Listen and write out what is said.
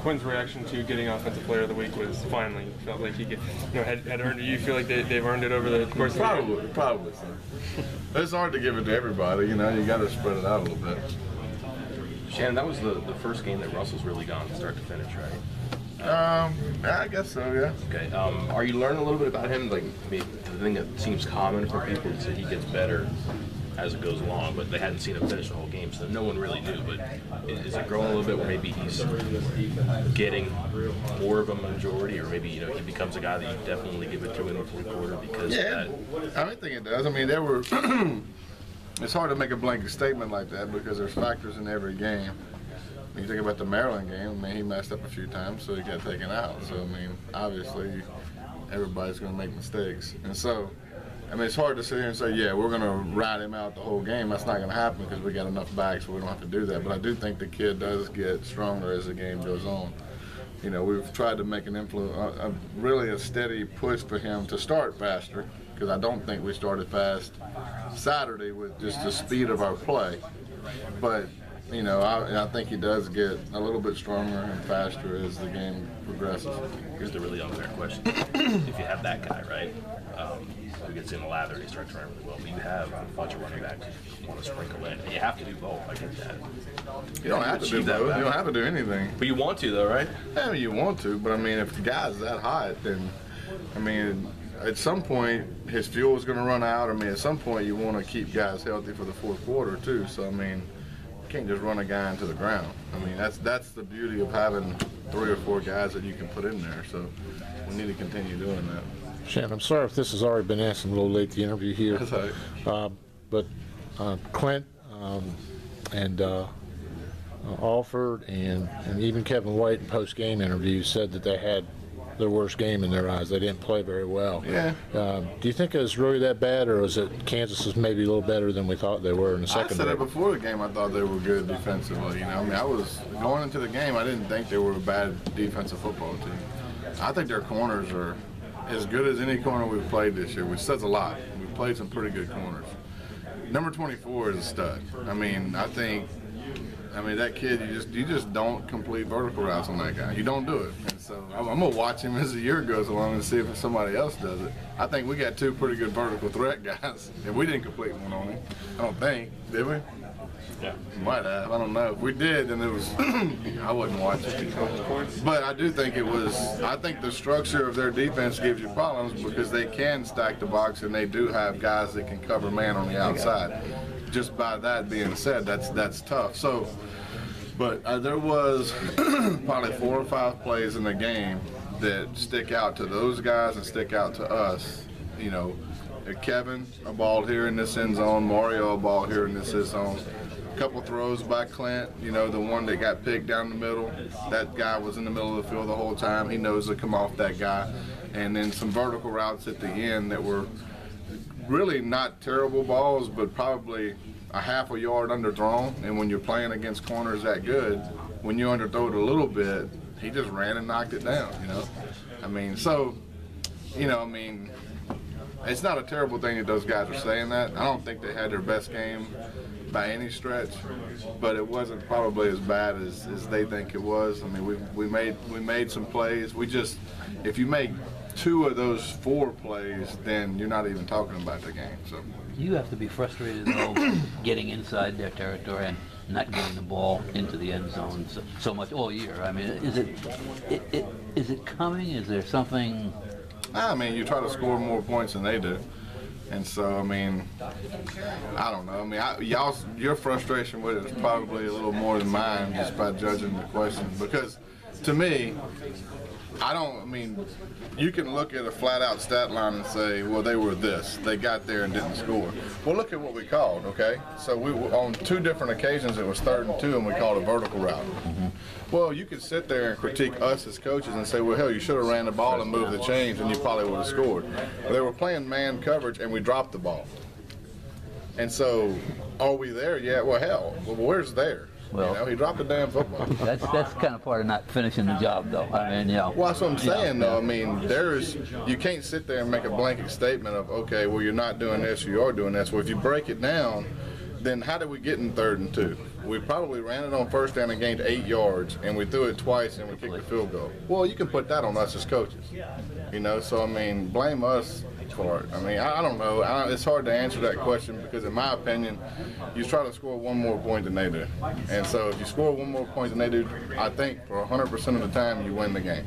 Quinn's reaction to getting Offensive Player of the Week was finally felt like he had earned it. You feel like they've earned it over the course of the year? Probably so. It's hard to give it to everybody, you got to spread it out a little bit. Shannon, that was the first game that Russell's really gone start to finish, right? I guess so, yeah. Okay. Are you learning a little bit about him? Like, the thing that seems common for people is that he gets better as it goes along, but they hadn't seen him finish the whole game, so no one really knew. But is it growing a little bit where maybe he's getting more of a majority, or maybe he becomes a guy that you definitely give it to in the fourth quarter because of that? I think it does. I mean, there were. It's hard to make a blanket statement like that because there's factors in every game. When you think about the Maryland game, I mean, he messed up a few times, so he got taken out. So, I mean, obviously, everybody's going to make mistakes. And so, I mean, it's hard to sit here and say, yeah, we're going to ride him out the whole game. That's not going to happen because we got enough backs, so we don't have to do that. But I do think the kid does get stronger as the game goes on. We've tried to make an influence, really a steady push for him to start faster, because I don't think we started fast Saturday with just the speed of our play. But, I think he does get a little bit stronger and faster as the game progresses. Here's the really unfair question. If you have that guy, right, who gets in the lather and he starts running really well, but you have a bunch of running backs you want to sprinkle in, and you have to do both. I get that. You don't have to do both. You don't have to do anything. But you want to, though, right? Yeah, you want to, but I mean, if the guy's that hot, then, I mean, at some point, his fuel is going to run out. I mean, at some point, you want to keep guys healthy for the fourth quarter, too. So, I mean, you can't just run a guy into the ground. I mean, that's the beauty of having 3 or 4 guys that you can put in there. So, we need to continue doing that. Shannon, I'm sorry if this has already been asked. I'm a little late to the interview here. That's right. But Clint and Alford and even Kevin White in post-game interviews said that they had their worst game in their eyes. They didn't play very well. Yeah. Do you think it was really that bad, or is it Kansas is maybe a little better than we thought they were in the second half? I said it before the game. I thought they were good defensively. I mean, I was going into the game. I didn't think they were a bad defensive football team. I think their corners are as good as any corner we've played this year, which says a lot. We've played some pretty good corners. Number 24 is a stud. I mean, that kid, you just don't complete vertical routes on that guy. You don't do it. And so I'm going to watch him as the year goes along and see if somebody else does it. I think we got 2 pretty good vertical threat guys, and we didn't complete one on him. I don't think. Did we? Yeah. Might have. I don't know. If we did, then it was I wouldn't watch it. But I do think I think the structure of their defense gives you problems because they can stack the box and they do have guys that can cover man on the outside. Just by that being said, that's tough. So, but there was probably 4 or 5 plays in the game that stick out to those guys and stick out to us. Kevin, a ball here in this end zone. Mario, a ball here in this end zone. A couple throws by Clint, the one that got picked down the middle. That guy was in the middle of the field the whole time. He knows to come off that guy. And then some vertical routes at the end that were really not terrible balls, but probably a half a yard underthrown. And when you're playing against corners that good, when you underthrow it a little bit, he just ran and knocked it down, I mean, so, it's not a terrible thing that those guys are saying that. I don't think they had their best game by any stretch, but it wasn't probably as bad as they think it was. I mean, we made some plays. If you make 2 of those 4 plays, then you're not even talking about the game. So you have to be frustrated though, getting inside their territory and not getting the ball into the end zone so much all year. I mean, is it coming? Is there something? I mean, you try to score more points than they do. And so, I mean, I don't know. I mean, your frustration with it is probably a little more than mine just by judging the question. Because to me, you can look at a flat-out stat line and say, well, they were this. They got there and didn't score. Well, look at what we called, okay? So we were on 2 different occasions, it was 3rd and 2, and we called a vertical route. Mm-hmm. Well, you could sit there and critique us as coaches and say, well, hell, you should have ran the ball and moved the chains, and you probably would have scored. Well, they were playing man coverage, and we dropped the ball. And so, are we there yet? Well, hell, where's there? Well, he dropped the damn football. That's kind of part of not finishing the job, though. I mean, Well, that's what I'm saying, though. I mean, you can't sit there and make a blanket statement of, okay, well, you're not doing this, or you are doing this. Well, if you break it down, then how did we get in 3rd and 2? we probably ran it on first down and gained 8 yards, and we threw it twice and we kicked a field goal. Well, you can put that on us as coaches, you know. So I mean, blame us for it. I mean, I don't know. It's hard to answer that question because, in my opinion, you try to score one more point than they do, and so if you score one more point than they do, I think for 100% of the time you win the game.